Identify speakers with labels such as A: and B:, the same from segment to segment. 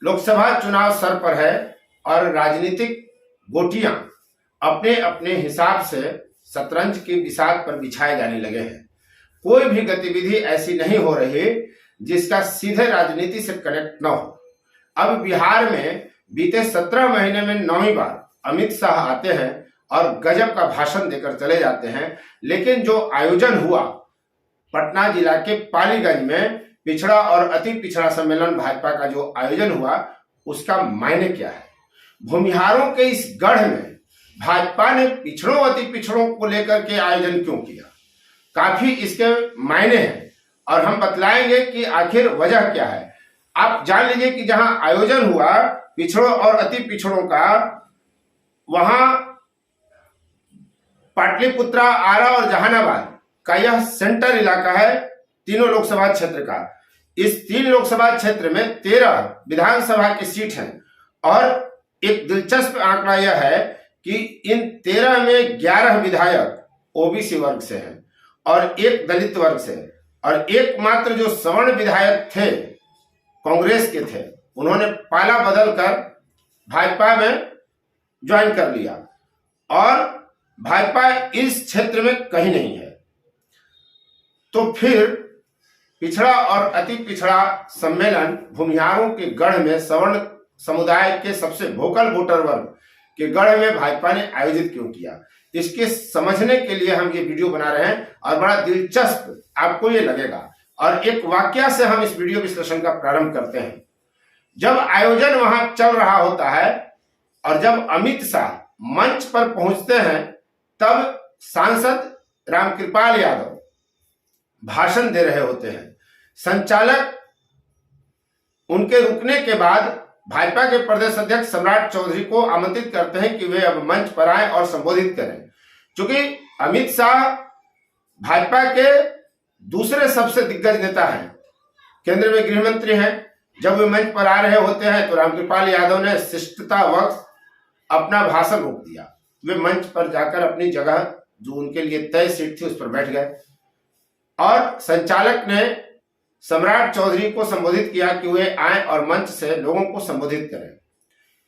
A: लोकसभा चुनाव सर पर है और राजनीतिक गोटियां अपने अपने हिसाब से शतरंज की बिसात पर बिछाए जाने लगे हैं। कोई भी गतिविधि ऐसी नहीं हो रही जिसका सीधे राजनीति से कनेक्ट न हो। अब बिहार में बीते 17 महीने में 9वीं बार अमित शाह आते हैं और गजब का भाषण देकर चले जाते हैं, लेकिन जो आयोजन हुआ पटना जिला के पालीगंज में पिछड़ा और अति पिछड़ा सम्मेलन भाजपा का जो आयोजन हुआ, उसका मायने क्या है? भूमिहारों के इस गढ़ में भाजपा ने पिछड़ों अति पिछड़ों को लेकर के आयोजन क्यों किया? काफी इसके मायने हैं और हम बतलाएंगे कि आखिर वजह क्या है। आप जान लीजिए कि जहां आयोजन हुआ पिछड़ों और अति पिछड़ों का, वहां पाटलिपुत्रा, आरा और जहानाबाद का यह सेंटर इलाका है तीनों लोकसभा क्षेत्र का। इस 3 लोकसभा क्षेत्र में 13 विधानसभा की सीट हैं और एक दिलचस्प आंकड़ा यह है कि इन 13 में 11 विधायक ओबीसी वर्ग से हैं और 1 दलित वर्ग से, और एकमात्र जो सवर्ण विधायक थे कांग्रेस के थे, उन्होंने पाला बदलकर भाजपा में ज्वाइन कर लिया और भाजपा इस क्षेत्र में कहीं नहीं है। तो फिर पिछड़ा और अति पिछड़ा सम्मेलन भूमिहारों के गढ़ में सवर्ण समुदाय के सबसे वोकल वोटर वर्ग के गढ़ में भाजपा ने आयोजित क्यों किया, इसके समझने के लिए हम ये वीडियो बना रहे हैं और बड़ा दिलचस्प आपको ये लगेगा। और एक वाकया से हम इस वीडियो विश्लेषण का प्रारंभ करते हैं। जब आयोजन वहां चल रहा होता है और जब अमित शाह मंच पर पहुंचते हैं, तब सांसद रामकृपाल यादव भाषण दे रहे होते हैं। संचालक उनके रुकने के बाद भाजपा के प्रदेश अध्यक्ष सम्राट चौधरी को आमंत्रित करते हैं कि वे अब मंच पर आए और संबोधित करें। क्योंकि अमित शाह भाजपा के दूसरे सबसे दिग्गज नेता हैं, केंद्र में गृह मंत्री हैं। जब वे मंच पर आ रहे होते हैं तो रामकृपाल यादव ने शिष्टतावश अपना भाषण रोक दिया। वे मंच पर जाकर अपनी जगह जो उनके लिए तय सीट थी उस पर बैठ गए और संचालक ने सम्राट चौधरी को संबोधित किया कि वे आए और मंच से लोगों को संबोधित करें।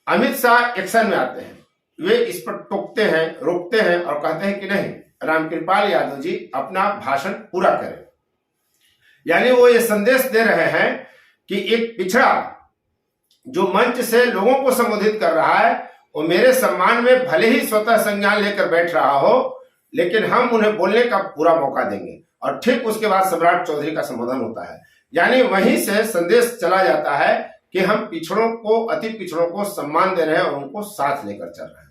A: अमित शाह एक्शन में आते हैं, वे इस पर टोकते हैं, रोकते हैं और कहते हैं कि नहीं, रामकृपाल यादव जी अपना भाषण पूरा करें। यानी वो ये संदेश दे रहे हैं कि एक पिछड़ा जो मंच से लोगों को संबोधित कर रहा है, वो मेरे सम्मान में भले ही स्वतः संज्ञान लेकर बैठ रहा हो, लेकिन हम उन्हें बोलने का पूरा मौका देंगे। और ठीक उसके बाद सम्राट चौधरी का संबोधन होता है। यानी वहीं से संदेश चला जाता है कि हम पिछड़ों को, अति पिछड़ों को सम्मान दे रहे हैं और उनको साथ लेकर चल रहे हैं।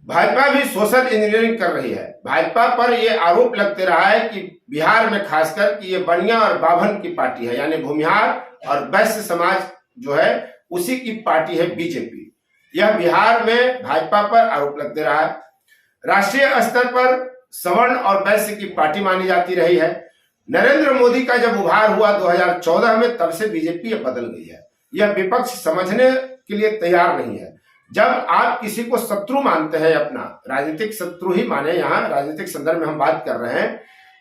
A: भाजपा भी सोशल इंजीनियरिंग कर रही है। भाजपा पर यह आरोप लगते रहा है कि बिहार में खासकर कि ये बनिया और बाभन की पार्टी है, यानी भूमिहार और वैश्य समाज जो है उसी की पार्टी है बीजेपी। यह बिहार में भाजपा पर आरोप लगते रहा है। राष्ट्रीय स्तर पर सवर्ण और वैश्य की पार्टी मानी जाती रही है। नरेंद्र मोदी का जब उभार हुआ 2014 में, तब से बीजेपी बदल गई है। यह विपक्ष समझने के लिए तैयार नहीं है। जब आप किसी को शत्रु मानते हैं, अपना राजनीतिक शत्रु ही माने, यहाँ राजनीतिक संदर्भ में हम बात कर रहे हैं,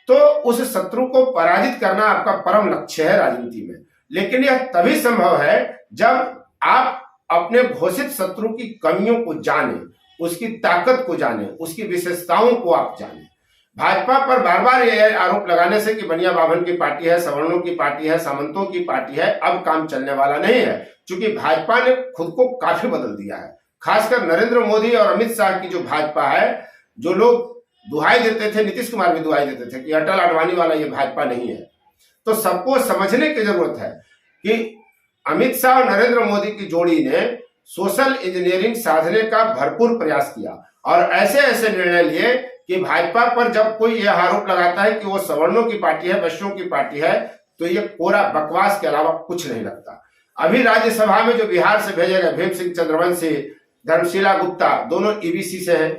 A: तो उस शत्रु को पराजित करना आपका परम लक्ष्य है राजनीति में। लेकिन यह तभी संभव है जब आप अपने घोषित शत्रु की कमियों को जाने, उसकी ताकत को जाने, उसकी विशेषताओं को आप जाने। भाजपा पर बार बार यह आरोप लगाने से कि बनिया बाभन की पार्टी है, सवर्णों की पार्टी है, सामंतों की पार्टी है, अब काम चलने वाला नहीं है। क्योंकि भाजपा ने खुद को काफी बदल दिया है। खासकर नरेंद्र मोदी और अमित शाह की जो भाजपा है, जो लोग दुहाई देते थे, नीतीश कुमार भी दुहाई देते थे कि अटल आडवाणी वाला ये भाजपा नहीं है, तो सबको समझने की जरूरत है कि अमित शाह और नरेंद्र मोदी की जोड़ी ने सोशल इंजीनियरिंग साधने का भरपूर प्रयास किया और ऐसे ऐसे निर्णय लिए कि भाजपा पर जब कोई यह आरोप लगाता है कि वो सवर्णों की पार्टी है, वैश्यों की पार्टी है, तो ये कोरा बकवास के अलावा कुछ नहीं लगता। अभी राज्यसभा में जो बिहार से भेजे गए भीम सिंह चंद्रवंशी, धर्मशिला गुप्ता, दोनों ईबीसी से हैं।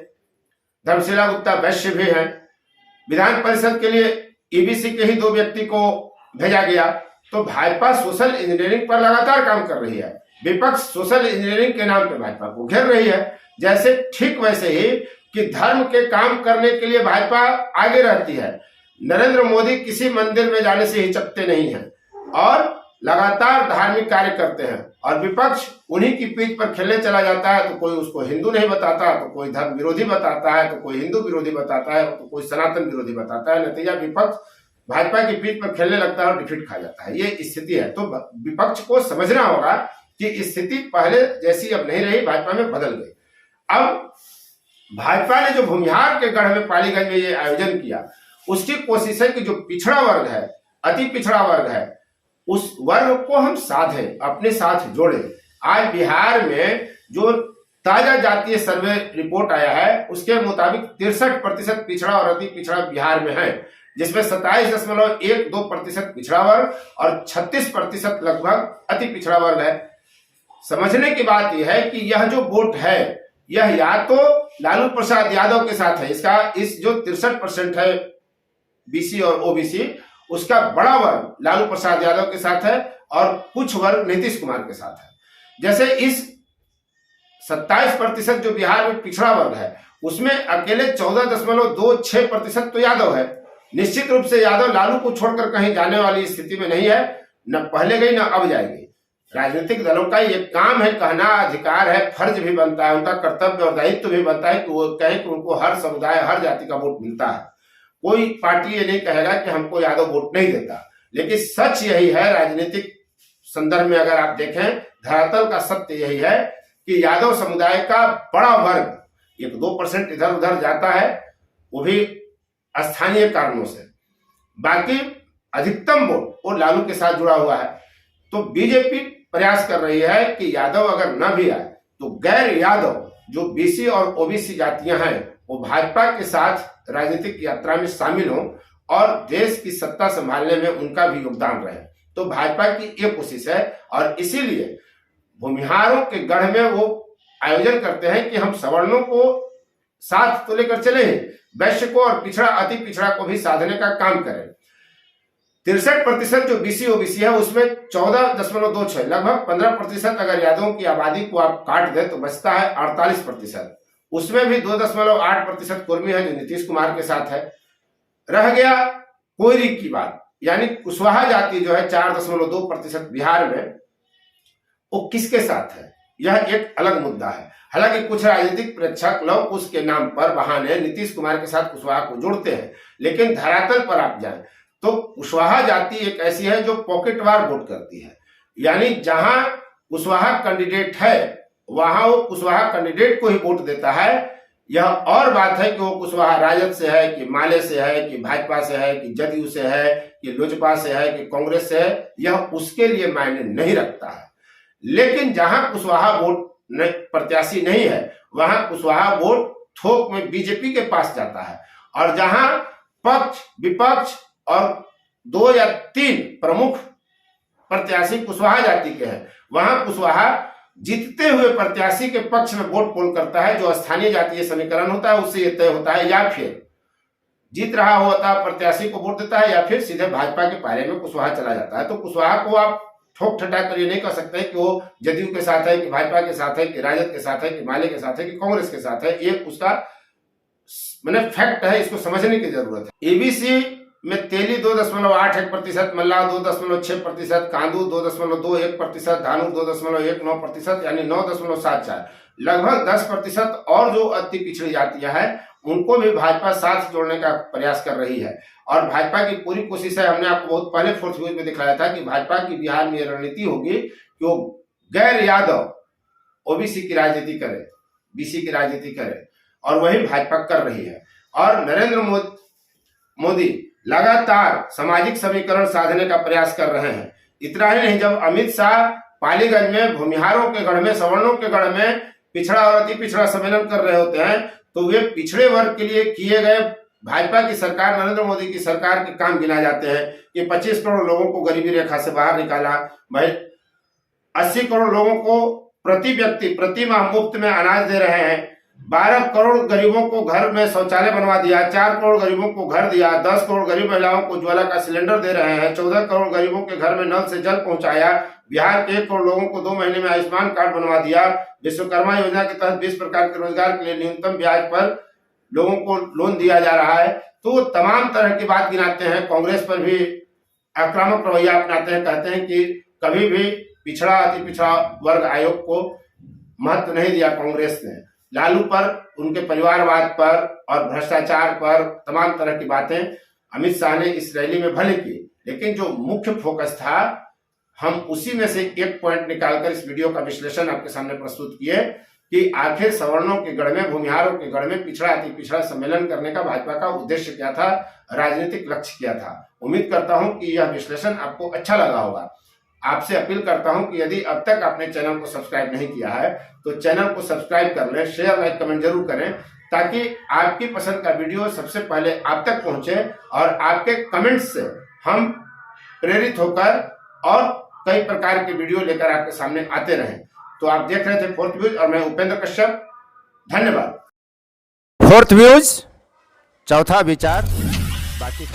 A: धर्मशिला गुप्ता वैश्य भी हैं। विधान परिषद के लिए ईबीसी के ही 2 व्यक्ति को भेजा गया। तो भाजपा सोशल इंजीनियरिंग पर लगातार काम कर रही है। विपक्ष सोशल इंजीनियरिंग के नाम पे भाजपा को घेर रही है। जैसे ठीक वैसे ही कि धर्म के काम करने के लिए भाजपा आगे रहती है। नरेंद्र मोदी किसी मंदिर में जाने से हिचकते नहीं हैं और लगातार धार्मिक कार्य करते हैं और विपक्ष उन्हीं की पीठ पर खेलने चला जाता है। तो कोई उसको हिंदू नहीं बताता, तो कोई धर्म विरोधी बताता है, तो कोई हिंदू विरोधी बताता है, तो कोई सनातन विरोधी बताता है। नतीजा विपक्ष भाजपा की पीठ पर खेलने लगता है और डिफीट खा जाता है। ये स्थिति है। तो विपक्ष को समझना होगा कि स्थिति पहले जैसी अब नहीं रही, भाजपा में बदल गई। अब भाजपा ने जो भूमिहार के गढ़ में पालीगंज में ये आयोजन किया, उसकी कोशिश है कि जो पिछड़ा वर्ग है, अति पिछड़ा वर्ग है, उस वर्ग को हम साधें, अपने साथ जोड़ें। आज बिहार में जो ताजा जातीय सर्वे रिपोर्ट आया है, उसके मुताबिक 63% पिछड़ा और अति पिछड़ा बिहार में है, जिसमें 27.12% पिछड़ा वर्ग और 36% लगभग अति पिछड़ा वर्ग है। समझने की बात यह है कि यह जो वोट है, यह या तो लालू प्रसाद यादव के साथ है, इसका इस जो 63% है बीसी और ओबीसी, उसका बड़ा वर्ग लालू प्रसाद यादव के साथ है और कुछ वर्ग नीतीश कुमार के साथ है। जैसे इस 27% जो बिहार में पिछड़ा वर्ग है, उसमें अकेले 14.26% तो यादव है। निश्चित रूप से यादव लालू को छोड़कर कहीं जाने वाली स्थिति में नहीं है, न पहले गई न अब जाएगी। राजनीतिक दलों का ये काम है, कहना अधिकार है, फर्ज भी बनता है, उनका कर्तव्य और दायित्व भी बनता है कि वो कहें कि उनको हर समुदाय, हर जाति का वोट मिलता है। कोई पार्टी ये नहीं कहेगा कि हमको यादव वोट नहीं देता। लेकिन सच यही है, राजनीतिक संदर्भ में अगर आप देखें, धरातल का सत्य यही है कि यादव समुदाय का बड़ा वर्ग 1-2% इधर उधर जाता है, वो भी स्थानीय कारणों से। बाकी अधिकतम वोट वो लालू के साथ जुड़ा हुआ है। तो बीजेपी प्रयास कर रही है कि यादव अगर न भी आए तो गैर यादव जो बीसी और ओबीसी जातियां हैं, वो भाजपा के साथ राजनीतिक यात्रा में शामिल हों और देश की सत्ता संभालने में उनका भी योगदान रहे। तो भाजपा की ये कोशिश है और इसीलिए भूमिहारों के गढ़ में वो आयोजन करते हैं कि हम सवर्णों को साथ तो लेकर चले, वैश्य को और पिछड़ा अति पिछड़ा को भी साधने का काम करें। 63% जो बीसी ओबीसी है, उसमें 14.26 लगभग 15% अगर यादवों की आबादी को आप काट दे तो बचता है 48%। उसमें भी 2.8% कुर्मी है जो नीतीश कुमार के साथ है। रह गया कोयरी की बात, यानी कुशवाहा जाति जो है 4.2% बिहार में, वो किसके साथ है, यह एक अलग मुद्दा है। हालांकि कुछ राजनीतिक प्रेक्षक लव कुश के नाम पर बहाने नीतीश कुमार के साथ कुशवाहा को जोड़ते हैं, लेकिन धरातल पर आप जाएं तो कुशवाहा जाति एक ऐसी है जो पॉकेटवार वोट करती है। यानी जहां कुशवाहा कैंडिडेट है वहां वो कुशवाहा कैंडिडेट को ही वोट देता है। यह और बात है कि वो कुशवाहा राजद से है कि माले से है कि भाजपा से है कि जदयू से है कि लोजपा से है कि कांग्रेस से है, यह उसके लिए मायने नहीं रखता है। लेकिन जहां कुशवाहा वोट प्रत्याशी नहीं है, वहां कुशवाहा वोट थोक में बीजेपी के पास जाता है। और जहां पक्ष विपक्ष और 2 या 3 प्रमुख प्रत्याशी कुशवाहा जाति के हैं, वहां कुशवाहा जीतते हुए प्रत्याशी के पक्ष में वोट पोल करता है। जो स्थानीय जातीय समीकरण होता है उससे यह तय होता है, या फिर जीत रहा होता प्रत्याशी को वोट देता है या फिर सीधे भाजपा के पाले में कुशवाहा चला जाता है। तो कुशवाहा को आप ठोक ठटा कर ये नहीं कह सकते कि वो जदयू के साथ है कि भाजपा के साथ है कि राजद के साथ है कि माले के साथ है कि कांग्रेस के साथ है। एक उसका मैंने फैक्ट है, इसको समझने की जरूरत है। एबीसी में तेली 2.81%, मल्लाह 2.6%, कांदू 2.21%, धानु 2.19%, यानी 9.74, लगभग 10% और जो अति पिछड़ी जातियां हैं उनको भी भाजपा साथ जोड़ने का प्रयास कर रही है। और भाजपा की पूरी कोशिश है, हमने आपको बहुत पहले फोर्थ व्यूज में दिखाया था कि भाजपा की बिहार में रणनीति होगी कि वो गैर यादव ओबीसी की राजनीति करे, बीसी की राजनीति करे, और वही भाजपा कर रही है। और नरेंद्र मोदी लगातार सामाजिक समीकरण साधने का प्रयास कर रहे हैं। इतना ही नहीं, जब अमित शाह पालीगंज में भूमिहारों के गढ़ में, सवर्णों के गढ़ में पिछड़ा और अति पिछड़ा सम्मेलन कर रहे होते हैं, तो वे पिछड़े वर्ग के लिए किए गए भाजपा की सरकार, नरेंद्र मोदी की सरकार के काम गिना जाते हैं कि 25 करोड़ लोगों को गरीबी रेखा से बाहर निकाला, भाई 80 करोड़ लोगों को प्रति व्यक्ति प्रति माह मुफ्त में अनाज दे रहे हैं, 12 करोड़ गरीबों को घर में शौचालय बनवा दिया, 4 करोड़ गरीबों को घर दिया, 10 करोड़ गरीब महिलाओं को ज्वाला का सिलेंडर दे रहे हैं, 14 करोड़ गरीबों के घर में नल से जल पहुंचाया, बिहार के 1 करोड़ लोगों को 2 महीने में आयुष्मान कार्ड बनवा दिया, विश्वकर्मा योजना के तहत 20 प्रकार के रोजगार के लिए न्यूनतम ब्याज पर लोगों को लोन दिया जा रहा है। तो तमाम तरह की बात गिनाते हैं। कांग्रेस पर भी आक्रामक रवैया अपनाते हैं, कहते हैं कि कभी भी पिछड़ा अति पिछड़ा वर्ग आयोग को महत्व नहीं दिया कांग्रेस ने। लालू पर, उनके परिवारवाद पर और भ्रष्टाचार पर तमाम तरह की बातें अमित शाह ने इस रैली में भले की, लेकिन जो मुख्य फोकस था हम उसी में से एक पॉइंट निकालकर इस वीडियो का विश्लेषण आपके सामने प्रस्तुत किए कि आखिर सवर्णों के गढ़ में, भूमिहारों के गढ़ में पिछड़ा अति पिछड़ा सम्मेलन करने का भाजपा का उद्देश्य क्या था, राजनीतिक लक्ष्य क्या था। उम्मीद करता हूं कि यह विश्लेषण आपको अच्छा लगा होगा। आपसे अपील करता हूं कि यदि अब तक आपने चैनल को सब्सक्राइब नहीं किया है तो चैनल को सब्सक्राइब कर लें, शेयर लाइक कमेंट जरूर करें, ताकि आपकी पसंद का वीडियो सबसे पहले आप तक पहुंचे और आपके कमेंट्स से हम प्रेरित होकर और कई प्रकार के वीडियो लेकर आपके सामने आते रहें। तो आप देख रहे थे फोर्थ व्यूज और मैं उपेंद्र कश्यप। धन्यवाद।
B: फोर्थ व्यूज, चौथा विचार, बाकी